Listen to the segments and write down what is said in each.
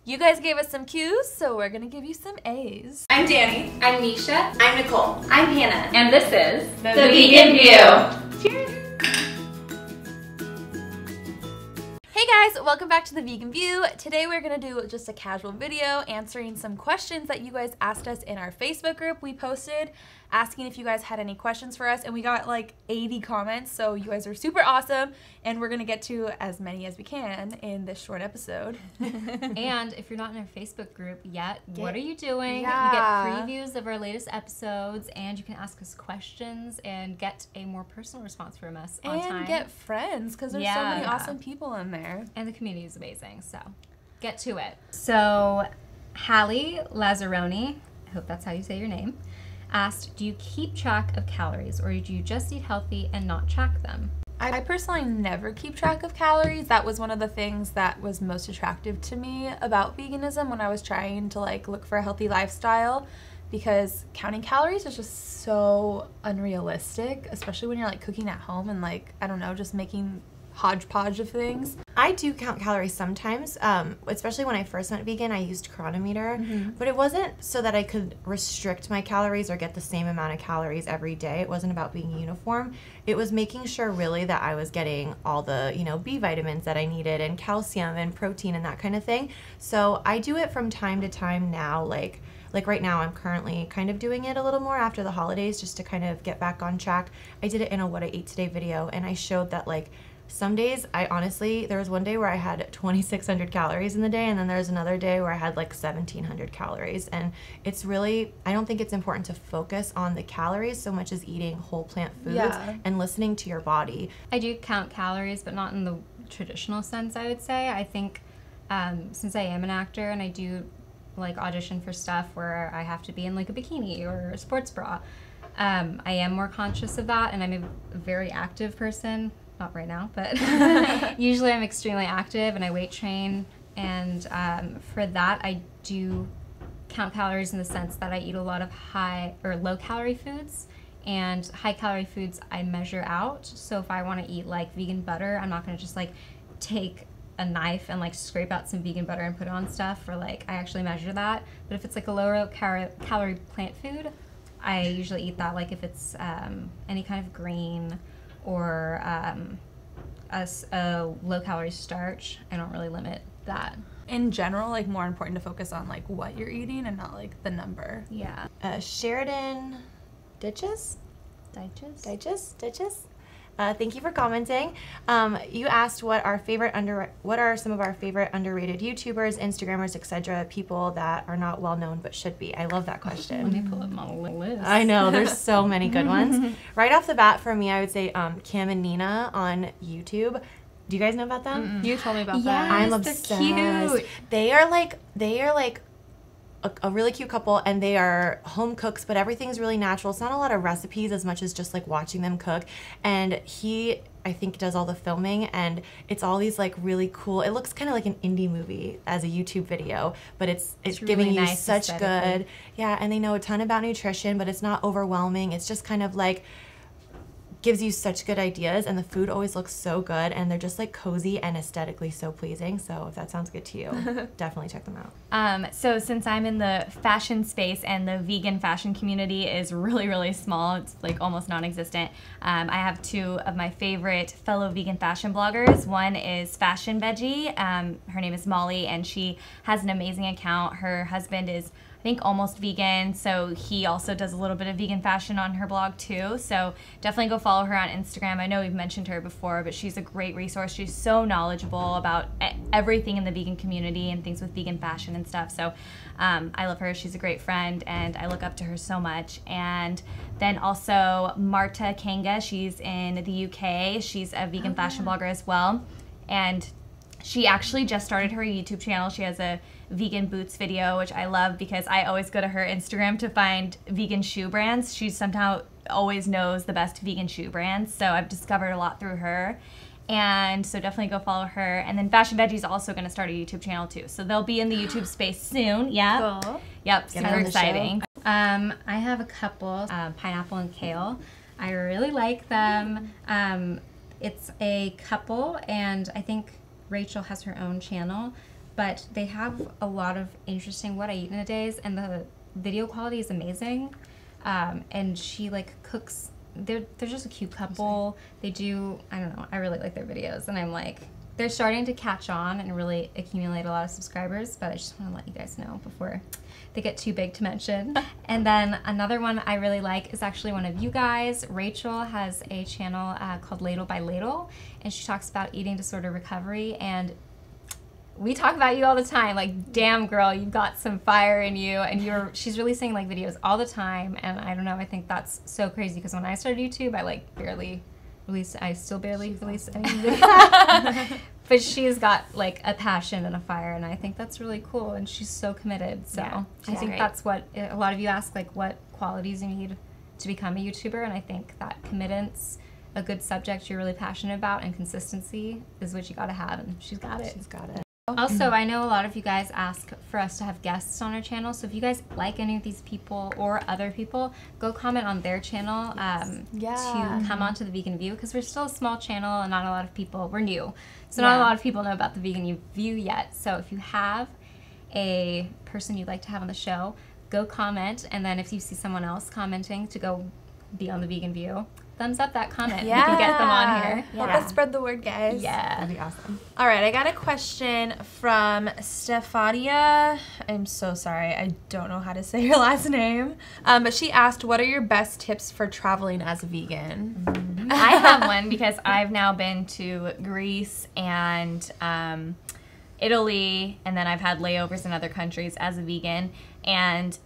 You guys gave us some Q's, so we're gonna give you some A's. I'm Dani. I'm Nisha. I'm Nicole. I'm Hannah. And this is The Vegan View. Cheers! Hey guys, welcome back to The Vegan View. Today we're gonna do just a casual video answering some questions that you guys asked us in our Facebook group. We posted asking if you guys had any questions for us, and we got like 80 comments, so you guys are super awesome, and we're gonna get to as many as we can in this short episode. And if you're not in our Facebook group yet, what are you doing? Yeah. You get previews of our latest episodes, and you can ask us questions and get a more personal response from us on time. And get friends, because there's so many awesome people in there. And the community is amazing, so get to it. So Hallie Lazzaroni, I hope that's how you say your name, asked, do you keep track of calories or do you just eat healthy and not track them? I personally never keep track of calories. That was one of the things that was most attractive to me about veganism when I was trying to like look for a healthy lifestyle, because counting calories is just so unrealistic, especially when you're like cooking at home and like, I don't know, just making hodgepodge of things. I do count calories sometimes, especially when I first went vegan. I used Chronometer, but it wasn't so that I could restrict my calories or get the same amount of calories every day. It wasn't about being uniform. It was making sure really that I was getting all the, you know, B vitamins that I needed and calcium and protein and that kind of thing. So I do it from time to time now, like right now I'm currently kind of doing it a little more after the holidays just to kind of get back on track. I did it in a What I Ate Today video, and I showed that like some days, there was one day where I had 2,600 calories in the day, and then there's another day where I had like 1,700 calories. And it's really, I don't think it's important to focus on the calories so much as eating whole plant foods and listening to your body. I do count calories, but not in the traditional sense, I would say. I think since I am an actor and I do like audition for stuff where I have to be in like a bikini or a sports bra, I am more conscious of that, and I'm a very active person. Not right now, but usually I'm extremely active and I weight train, and for that I do count calories in the sense that I eat a lot of high or low calorie foods, and high calorie foods I measure out. So if I want to eat like vegan butter, I'm not going to just like take a knife and like scrape out some vegan butter and put it on stuff, or like I actually measure that. But if it's like a lower calorie plant food, I usually eat that, like if it's any kind of grain or a low-calorie starch. I don't really limit that. In general, like more important to focus on like what you're eating and not like the number. Yeah. Sheridan Ditches? Thank you for commenting. You asked what are some of our favorite underrated YouTubers, Instagrammers, etc., people that are not well known but should be. I love that question. Let me pull up my list. I know, there's so many good ones. Right off the bat for me, I would say Kim and Nina on YouTube. Do you guys know about them? You told me about that. Yes, I'm obsessed. they're cute. They are like a really cute couple, and they are home cooks, but everything's really natural. It's not a lot of recipes as much as just like watching them cook. And he, I think, does all the filming, and it's all these like really cool, it looks kind of like an indie movie as a YouTube video, but it's giving really you nice such good, and they know a ton about nutrition, but it's not overwhelming. It's just kind of like gives you such good ideas, and the food always looks so good, and they're just like cozy and aesthetically so pleasing. So if that sounds good to you, definitely check them out. So since I'm in the fashion space and the vegan fashion community is really, really small, it's like almost non-existent, I have two of my favorite fellow vegan fashion bloggers. One is Fashion Veggie. Her name is Molly, and she has an amazing account. Her husband is, I think, almost vegan, so he also does a little bit of vegan fashion on her blog too. So definitely go follow her on Instagram. I know we've mentioned her before, but she's a great resource. She's so knowledgeable about everything in the vegan community and things with vegan fashion and stuff. So I love her. She's a great friend, and I look up to her so much. And then also Marta Kanga. She's in the UK. She's a vegan fashion blogger as well, and she actually just started her YouTube channel. She has a vegan boots video, which I love because I always go to her Instagram to find vegan shoe brands. She somehow always knows the best vegan shoe brands, so I've discovered a lot through her. And so definitely go follow her. And then Fashion Veggie is also going to start a YouTube channel too, so they'll be in the YouTube space soon. Yeah. Cool. Yep. Super exciting. I have a couple, Pineapple and Kale. I really like them. It's a couple, and I think Rachel has her own channel, but they have a lot of interesting what I eat in a days, and the video quality is amazing. And she like cooks. They're just a cute couple. They do, I don't know, I really like their videos, and I'm like, they're starting to catch on and really accumulate a lot of subscribers, but I just want to let you guys know before they get too big to mention. And then another one I really like is actually one of you guys. Rachel has a channel called Ladle by Ladle, and she talks about eating disorder recovery, and we talk about you all the time, like, damn girl, you've got some fire in you, and she's releasing like videos all the time, and I don't know, I think that's so crazy, because when I started YouTube, I like still barely release any videos. But she's got like a passion and a fire, and I think that's really cool, and she's so committed. So Yeah, I think that's what a lot of you ask, like what qualities you need to become a YouTuber, and I think that committance, a good subject you're really passionate about, and consistency is what you gotta have, and she's got it. She's got it. Also, I know a lot of you guys ask for us to have guests on our channel, so if you guys like any of these people or other people, go comment on their channel to come onto the Vegan View, because we're still a small channel and not a lot of people, we're new, so not a lot of people know about the Vegan View yet. So if you have a person you'd like to have on the show, go comment, and then if you see someone else commenting to go be on the Vegan View, thumbs up that comment. We can get them on here. Help us spread the word, guys. Yeah. That'd be awesome. All right, I got a question from Stefania. I'm so sorry. I don't know how to say your last name. But she asked, what are your best tips for traveling as a vegan? I have one, because I've now been to Greece and Italy, and then I've had layovers in other countries as a vegan. And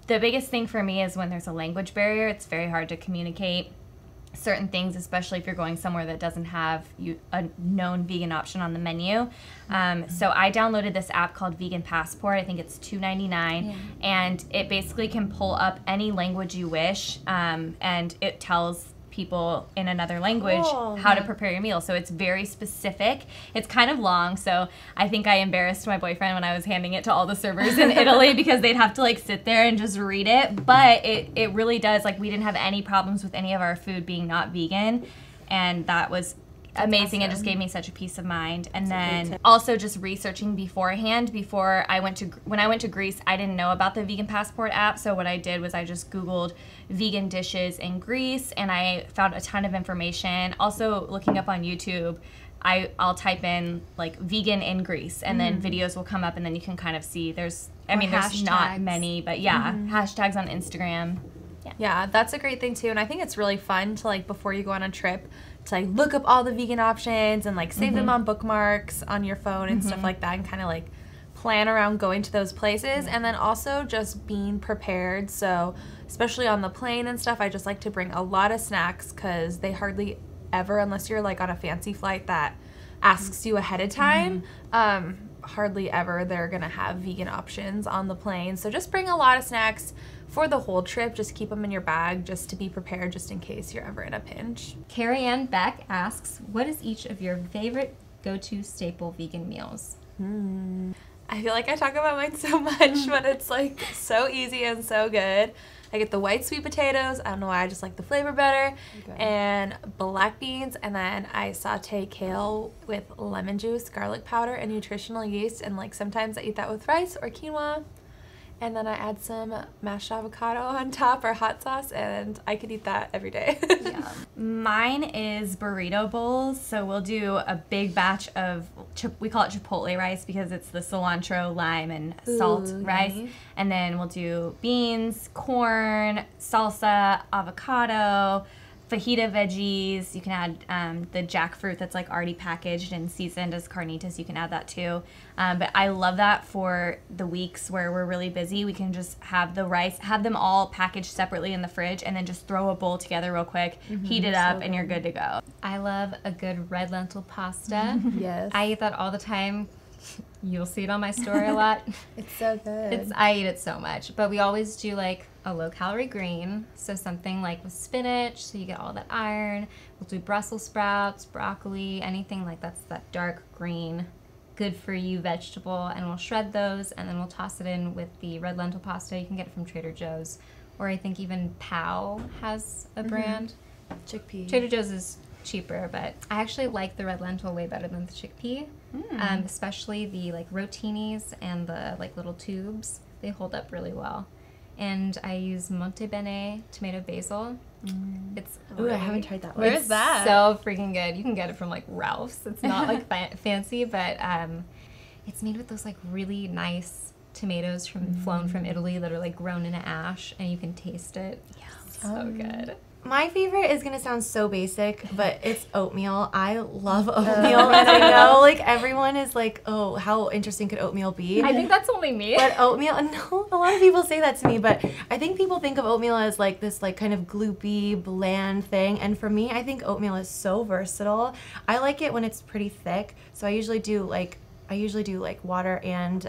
the biggest thing for me is when there's a language barrier, it's very hard to communicate certain things, especially if you're going somewhere that doesn't have a known vegan option on the menu. So I downloaded this app called Vegan Passport. I think it's $2.99, and it basically can pull up any language you wish, and it tells people in another language how to prepare your meal. So it's very specific. It's kind of long, so I think I embarrassed my boyfriend when I was handing it to all the servers in Italy, because they'd have to like sit there and just read it. But it really does, like, we didn't have any problems with any of our food being not vegan, and that was amazing. It just gave me such a peace of mind. And then also just researching beforehand. When I went to Greece, I didn't know about the Vegan Passport app, so what I did was I just Googled vegan dishes in Greece, and I found a ton of information. Also looking up on YouTube, I'll type in like vegan in Greece, and then videos will come up, and then you can kind of see there's not many, but hashtags on Instagram. Yeah, that's a great thing too, and I think it's really fun to, like, before you go on a trip, to like look up all the vegan options and like save them on bookmarks on your phone and stuff like that, and kind of like plan around going to those places. And then also just being prepared. So especially on the plane and stuff, I just like to bring a lot of snacks, because they hardly ever, unless you're like on a fancy flight that asks you ahead of time, hardly ever they're gonna have vegan options on the plane. So just bring a lot of snacks for the whole trip. Just keep them in your bag just to be prepared, just in case you're ever in a pinch. Carrie Ann Beck asks, what is each of your favorite go-to staple vegan meals? I feel like I talk about mine so much, but it's like so easy and so good. I get the white sweet potatoes. I don't know why, I just like the flavor better. And black beans, and then I saute kale with lemon juice, garlic powder, and nutritional yeast, and like sometimes I eat that with rice or quinoa. And then I add some mashed avocado on top, or hot sauce, and I could eat that every day. Mine is burrito bowls. So we'll do a big batch of, we call it chipotle rice, because it's the cilantro, lime, and salt rice. Yummy. And then we'll do beans, corn, salsa, avocado, fajita veggies. You can add the jackfruit that's like already packaged and seasoned as carnitas. You can add that too. But I love that for the weeks where we're really busy. We can just have the rice, have them all packaged separately in the fridge, and then just throw a bowl together real quick, heat it up, and you're good to go. I love a good red lentil pasta. Yes. I eat that all the time. You'll see it on my story a lot. It's so good. I eat it so much. But we always do like a low-calorie green, so something like with spinach, so you get all that iron. We'll do Brussels sprouts, broccoli, anything like that's that dark green, good for you vegetable, and we'll shred those, and then we'll toss it in with the red lentil pasta. You can get it from Trader Joe's, or I think even Pow has a brand. Chickpea. Trader Joe's is cheaper, but I actually like the red lentil way better than the chickpea. Especially the like rotinis and the like little tubes. They hold up really well. And I use Monte Bene tomato basil. It's Ooh, I haven't tried that one. Where is that? So freaking good. You can get it from like Ralph's. It's not like fancy, but it's made with those like really nice tomatoes flown from Italy that are like grown in an ash, and you can taste it. So good. My favorite is gonna sound so basic, but it's oatmeal. I love oatmeal, and I know like everyone is like, "Oh, how interesting could oatmeal be?" I think that's only me. But oatmeal, no, a lot of people say that to me, but I think people think of oatmeal as like this like kind of gloopy, bland thing, and for me, I think oatmeal is so versatile. I like it when it's pretty thick, so I usually do like water and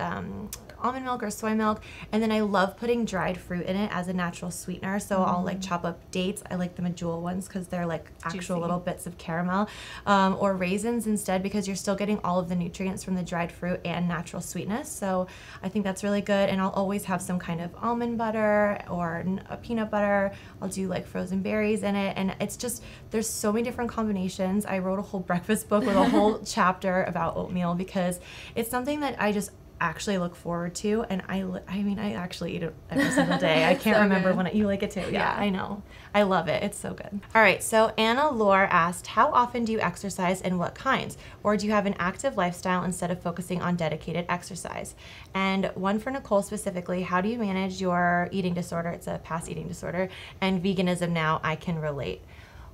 almond milk or soy milk, and then I love putting dried fruit in it as a natural sweetener. So I'll like chop up dates. I like the medjool ones because they're like actual little bits of caramel, or raisins instead, because you're still getting all of the nutrients from the dried fruit and natural sweetness. So I think that's really good. And I'll always have some kind of almond butter or a peanut butter. I'll do like frozen berries in it, and it's just, there's so many different combinations. I wrote a whole breakfast book with a whole chapter about oatmeal because it's something that I just actually look forward to, and I mean I actually eat it every single day. I can't remember when you like it too. Yeah, I know. I love it. It's so good. All right, so Anna Lore asked, how often do you exercise and what kinds? Or do you have an active lifestyle instead of focusing on dedicated exercise? And one for Nicole specifically, how do you manage your eating disorder? It's a past eating disorder, and veganism now. I can relate.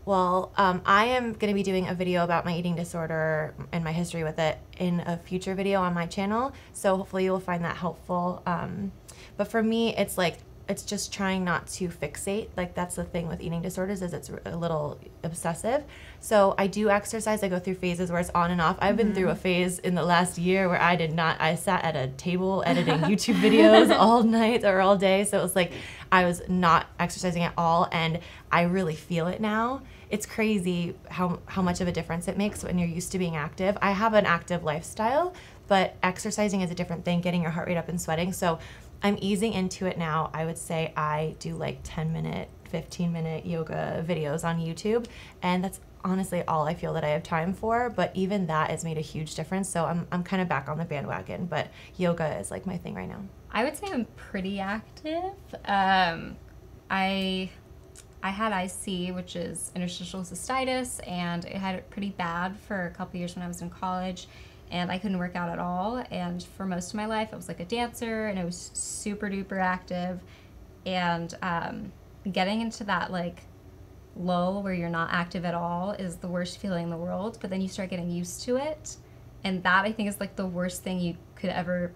Well, I am going to be doing a video about my eating disorder and my history with it in a future video on my channel, so hopefully you'll find that helpful. But for me, it's like, it's just trying not to fixate. Like, that's the thing with eating disorders, is it's a little obsessive. So I do exercise. I go through phases where it's on and off. I've been through a phase in the last year where I sat at a table editing YouTube videos all night or all day. So it was like I was not exercising at all, and I really feel it now. It's crazy how much of a difference it makes when you're used to being active. I have an active lifestyle, but exercising is a different thing, getting your heart rate up and sweating. So I'm easing into it now. I would say I do like 10-minute, 15-minute yoga videos on YouTube, and that's honestly all I feel that I have time for, but even that has made a huge difference. So I'm kind of back on the bandwagon, but yoga is like my thing right now. I would say I'm pretty active. I had IC, which is interstitial cystitis, and it had it pretty bad for a couple years when I was in college, and I couldn't work out at all. And for most of my life, I was like a dancer, and I was super duper active. And getting into that like lull where you're not active at all is the worst feeling in the world. But then you start getting used to it, and that I think is like the worst thing you could ever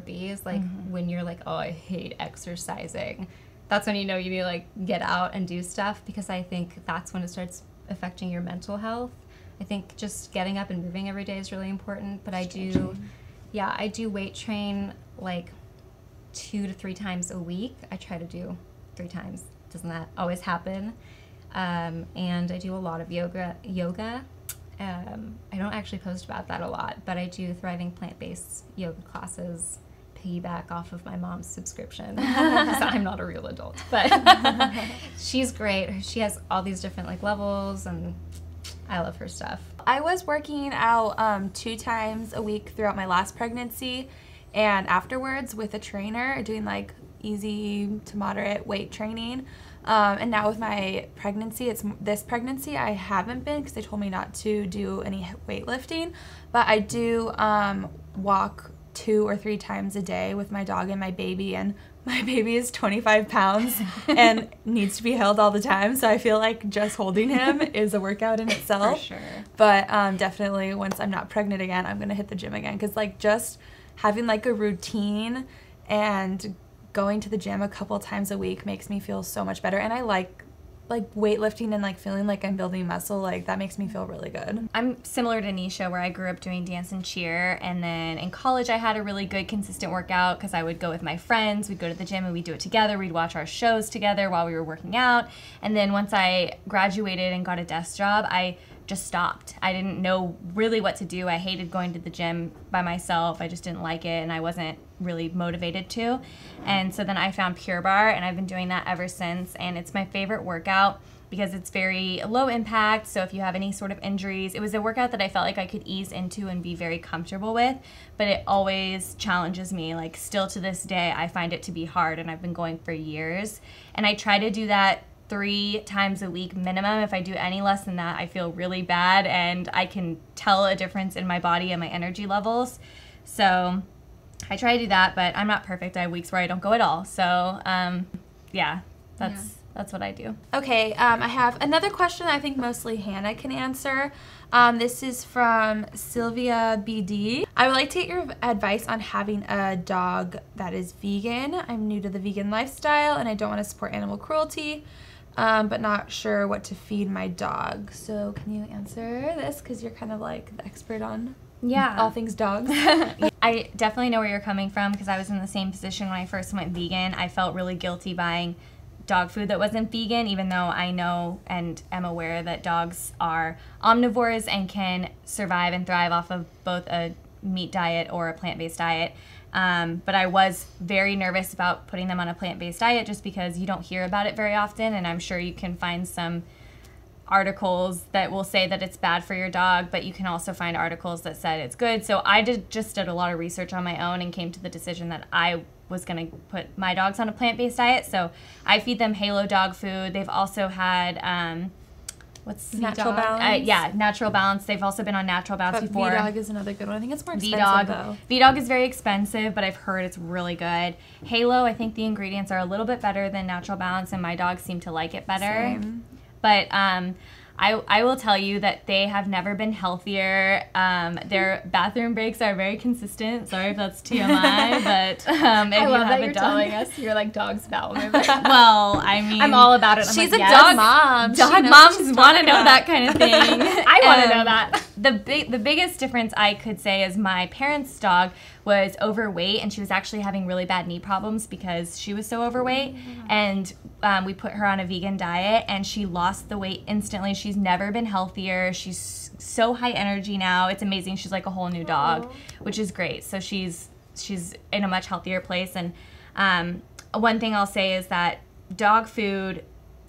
be, is like when you're like, oh, I hate exercising. That's when you know you need to like get out and do stuff, because I think that's when it starts affecting your mental health. I think just getting up and moving every day is really important, but I do weight train like 2 to 3 times a week. I try to do 3 times. Doesn't that always happen? And I do a lot of yoga. I don't actually post about that a lot, but I do thriving plant-based yoga classes, piggyback off of my mom's subscription, because I'm not a real adult, but she's great. She has all these different like levels, and I love her stuff. I was working out 2 times a week throughout my last pregnancy, and afterwards with a trainer, doing like easy to moderate weight training. And now with my pregnancy, this pregnancy I haven't been, because they told me not to do any weightlifting, but I do walk 2 or 3 times a day with my dog and my baby, and my baby is 25 pounds and needs to be held all the time, so I feel like just holding him is a workout in itself. For sure. But definitely once I'm not pregnant again, I'm gonna hit the gym again, because like just having like a routine and going to the gym a couple times a week makes me feel so much better. And I like weightlifting and like feeling like I'm building muscle, like that makes me feel really good. I'm similar to NISHA, where I grew up doing dance and cheer, and then in college I had a really good consistent workout because I would go with my friends, we'd go to the gym and we'd do it together, we'd watch our shows together while we were working out. And then once I graduated and got a desk job, I just stopped. I didn't know really what to do. I hated going to the gym by myself. I just didn't like it, and I wasn't really motivated to. And so then I found Pure Barre, and I've been doing that ever since, and it's my favorite workout. because it's very low impact. So if you have any sort of injuries, it was a workout that I felt like I could ease into and be very comfortable with, but it always challenges me. Like still to this day, I find it to be hard, and I've been going for years. And I try to do that 3 times a week minimum. If I do any less than that, I feel really bad, and I can tell a difference in my body and my energy levels. So I try to do that, but I'm not perfect. I have weeks where I don't go at all. So yeah, that's what I do. Okay, I have another question I think mostly Hannah can answer. This is from Sylvia BD. I would like to get your advice on having a dog that is vegan. I'm new to the vegan lifestyle and I don't want to support animal cruelty, but not sure what to feed my dog. So can you answer this? Because you're kind of like the expert on all things dogs. I definitely know where you're coming from, because I was in the same position when I first went vegan. I felt really guilty buying dog food that wasn't vegan, even though I know and am aware that dogs are omnivores and can survive and thrive off of both a meat diet or a plant-based diet. But I was very nervous about putting them on a plant-based diet just because you don't hear about it very often, and I'm sure you can find some articles that will say that it's bad for your dog, but you can also find articles that said it's good. So I just did a lot of research on my own and came to the decision that I was going to put my dogs on a plant-based diet. So I feed them Halo dog food. They've also had what's Natural Balance? Yeah, Natural Balance. They've also been on Natural Balance before. V-Dog is another good one. I think it's more expensive though. V-Dog is very expensive, but I've heard it's really good. Halo, I think the ingredients are a little bit better than Natural Balance, and my dogs seem to like it better. Same. But I will tell you that they have never been healthier. Their bathroom breaks are very consistent. Sorry if that's TMI, but if I love that you're dog, telling us you're like dog's bowel movement. well, I mean, I'm all about it. I'm She's like, a yes. dog mom. Dog moms want to know that kind of thing. I want to know that. The biggest difference I could say is my parents' dog was overweight, and she was actually having really bad knee problems because she was so overweight. And we put her on a vegan diet, and she lost the weight instantly. She's never been healthier. She's so high energy now. It's amazing. She's like a whole new dog, which is great. So she's in a much healthier place. And one thing I'll say is that dog food,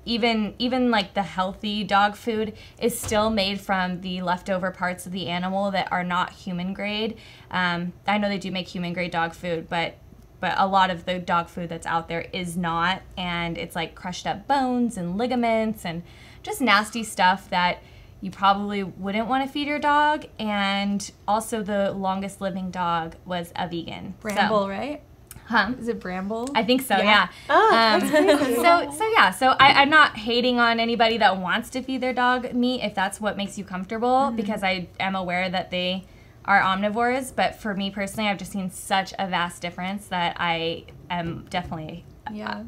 even like the healthy dog food, is still made from the leftover parts of the animal that are not human grade. I know they do make human grade dog food, but a lot of the dog food that's out there is not, and it's like crushed up bones and ligaments and just nasty stuff that you probably wouldn't want to feed your dog. And also the longest living dog was a vegan. Bramble, right? Huh? Is it Bramble? I think so, yeah. Oh, that's crazy. So I'm not hating on anybody that wants to feed their dog meat if that's what makes you comfortable, because I am aware that they are omnivores. But for me personally, I've just seen such a vast difference that I am definitely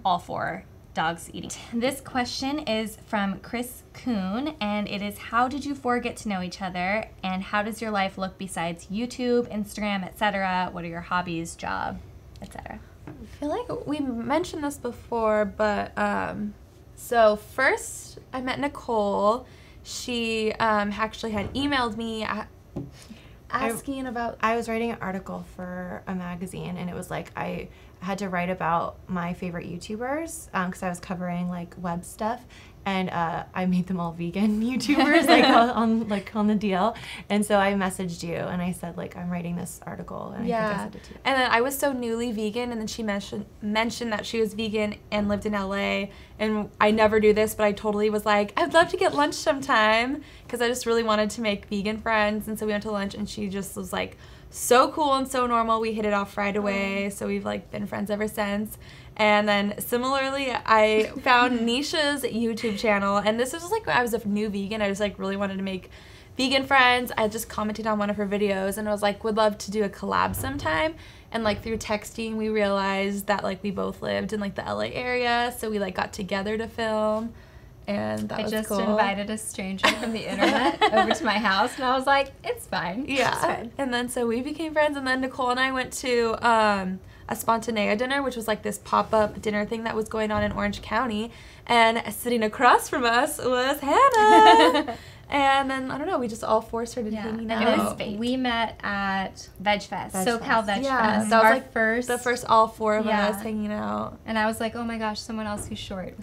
all for dogs eating. This question is from Chris Kuhn, and it is, how did you four get to know each other, and how does your life look besides YouTube, Instagram, etc.? What are your hobbies, job, etc.? I feel like we mentioned this before, but so first I met Nicole. She actually had emailed me asking about... I was writing an article for a magazine, and it was like I had to write about my favorite YouTubers because I was covering like web stuff, and I made them all vegan YouTubers on the deal. And so I messaged you and I said, like, I'm writing this article, and I think I sent it to you. And then I was so newly vegan, and then she mentioned that she was vegan and lived in LA, and I never do this, but I totally was like, I'd love to get lunch sometime, because I just really wanted to make vegan friends. And so we went to lunch, and she just was like so cool and so normal. We hit it off right away, so we've like been friends ever since. And then similarly, I found NISHA's YouTube channel, and this was just like when I was a new vegan. I just like really wanted to make vegan friends. I just commented on one of her videos, and I was like, would love to do a collab sometime. And like through texting, we realized that like we both lived in like the LA area, so we like got together to film. And that was cool. I just invited a stranger from the internet over to my house, and I was like, it's fine. Yeah. It's fine. And then so we became friends, and then Nicole and I went to a Spontanea dinner, which was like this pop-up dinner thing that was going on in Orange County, and sitting across from us was Hannah. And then, I don't know, we just all four started hanging out. It was fate. We met at Veg Fest. SoCal Veg Yeah, Fest. that was Our like first. the first all four of Yeah. us hanging out. And I was like, oh my gosh, someone else who's short.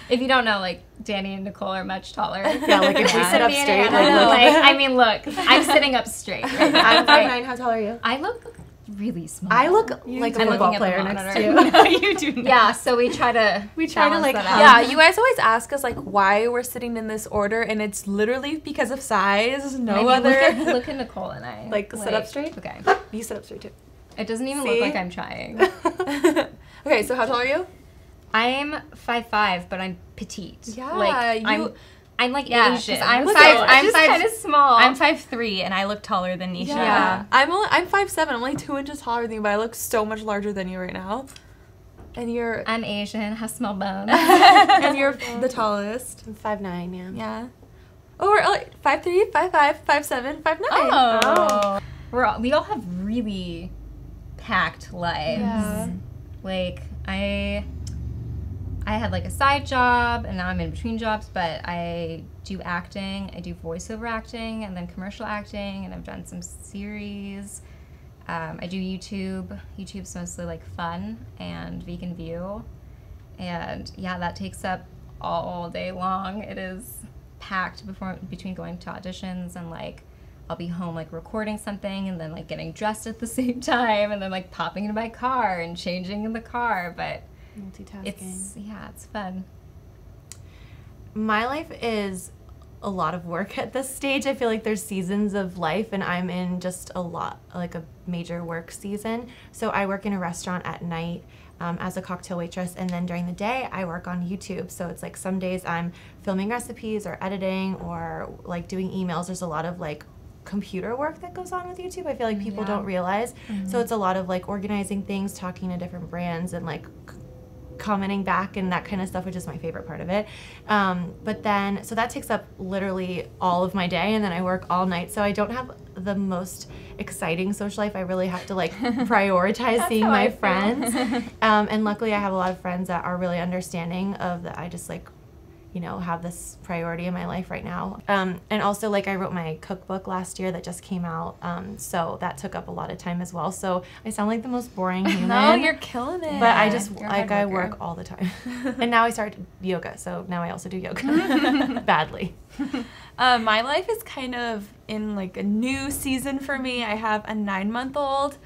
If you don't know, like, Danny and Nicole are much taller. Yeah, like if we sit up Me and straight, Anna, like, like, I mean, look, I'm sitting up straight. Right now. I'm 5'9". How tall are you? I look really small. I look like a I'm football looking at the player next monitor. to you. No, you do not. Yeah, so we try to balance like, that hug. out. Yeah, you guys always ask us, like, why we're sitting in this order, and it's literally because of size, no I mean, other. Look at Nicole and I. Like, sit up straight? Okay. You sit up straight too. It doesn't even See? look like I'm trying. Okay, so how tall are you? I'm 5'5", but I'm petite. Yeah, like, you- I'm like Yeah, Asian. 'cause I'm So five- it's I'm just five- kind of small. I'm 5'3", and I look taller than Nisha. Yeah. I'm 5'7". I'm only 2 inches taller than you, but I look so much larger than you right now. And you're I'm Asian, have small bones. and you're the tallest. I'm 5'9", yeah. Yeah. Oh, we're like 5'3", 5'5", 5'7", 5'9". Oh. We all have really packed lives. Yeah. Like I had like a side job, and now I'm in between jobs, but I do acting. I do voiceover acting and then commercial acting, and I've done some series. I do YouTube. YouTube's mostly like fun and vegan view. And yeah, that takes up all day long. It is packed between going to auditions, and like I'll be home like recording something and then like getting dressed at the same time, and then like popping into my car and changing in the car. But Multitasking. it's fun. My life is a lot of work at this stage. I feel like there's seasons of life, and I'm in just a lot, like a major work season. So I work in a restaurant at night as a cocktail waitress, and then during the day I work on YouTube. So it's like some days I'm filming recipes or editing or like doing emails. There's a lot of like computer work that goes on with YouTube. I feel like people don't realize. So it's a lot of like organizing things, talking to different brands, and like commenting back and that kind of stuff, which is my favorite part of it. But then, so that takes up literally all of my day, and then I work all night. So I don't have the most exciting social life. I really have to like prioritize seeing my friends. And luckily I have a lot of friends that are really understanding of that. I just like, you know, have this priority in my life right now. And also like I wrote my cookbook last year that just came out. So that took up a lot of time as well. So I sound like the most boring human. No, you're killing it. But I just, You're a like, hard I worker. work all the time. And now I started yoga, so now I also do yoga. Badly. My life is kind of in like a new season for me. I have a 9-month-old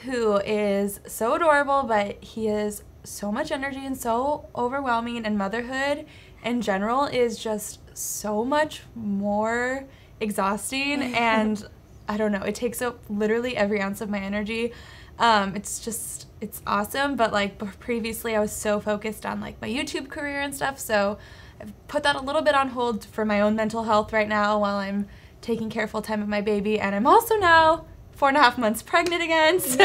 who is so adorable, but he is so much energy and so overwhelming, and motherhood in general is just so much more exhausting, and I don't know, it takes up literally every ounce of my energy. It's awesome, but like previously I was so focused on like my YouTube career and stuff, so I've put that a little bit on hold for my own mental health right now while I'm taking careful time of my baby, and I'm also now 4.5 months pregnant again, so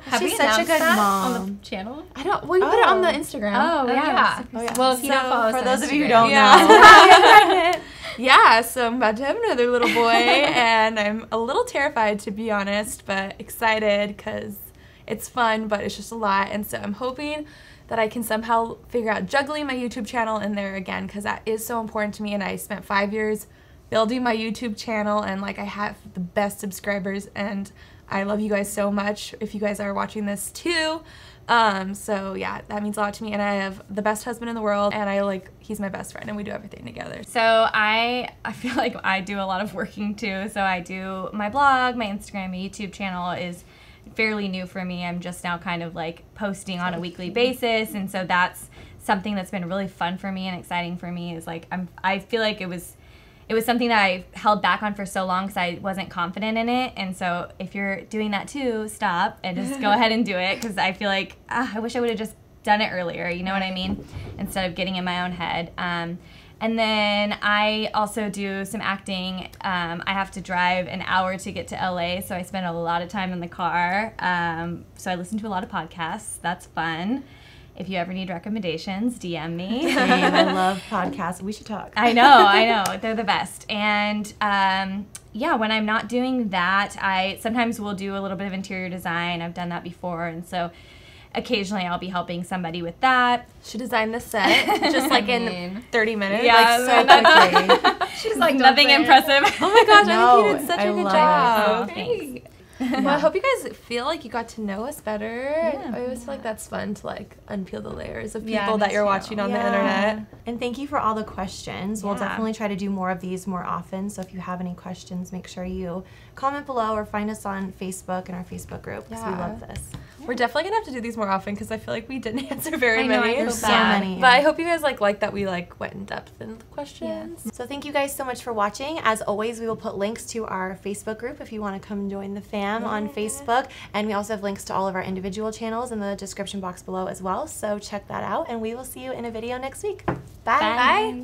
Have She's we such a announced good that mom. on the channel? I don't, well, you put it on the Instagram. Oh yeah. Well, if you don't follow us for on those of you who Instagram- don't Yeah. Yeah, so I'm about to have another little boy, and I'm a little terrified, to be honest, but excited because it's fun, but it's just a lot. And so I'm hoping that I can somehow figure out juggling my YouTube channel in there again, because that is so important to me. And I spent 5 years building my YouTube channel, and like I have the best subscribers, and I love you guys so much if you guys are watching this too. So yeah, that means a lot to me, and I have the best husband in the world, and he's my best friend, and we do everything together. So I feel like I do a lot of working too. So I do my blog, my Instagram, my YouTube channel is fairly new for me. I'm just now kind of like posting on a weekly basis, and so that's something that's been really fun for me and exciting for me. Is like I feel like it was something that I held back on for so long because I wasn't confident in it. And so if you're doing that too, stop and just go ahead and do it, because I feel like I wish I would have just done it earlier, you know what I mean? Instead of getting in my own head. And then I also do some acting. I have to drive an hour to get to LA, so I spend a lot of time in the car. So I listen to a lot of podcasts. That's fun. If you ever need recommendations, DM me. I love podcasts. We should talk. I know. They're the best. And yeah, when I'm not doing that, I sometimes will do a little bit of interior design. I've done that before. And so occasionally I'll be helping somebody with that. She designed the set just like in 30 minutes. Yeah, Like, so quickly. She's like, Nothing impressive. Oh my gosh, No, I think you did such I a good love job. Oh, thanks. Well, I hope you guys feel like you got to know us better. Yeah. I always feel like that's fun to like unpeel the layers of Yeah, people that me you're too. watching on the internet. And thank you for all the questions. We'll Yeah. definitely try to do more of these more often. So if you have any questions, make sure you comment below or find us on Facebook in our Facebook group because we Yeah. love this. We're definitely gonna have to do these more often because I feel like we didn't answer very I know, many. I feel There's so bad. many. But I hope you guys like that we like went in depth in the questions. So thank you guys so much for watching. As always, we will put links to our Facebook group if you want to come join the fam on Facebook. And we also have links to all of our individual channels in the description box below as well. So check that out and we will see you in a video next week. Bye. Bye.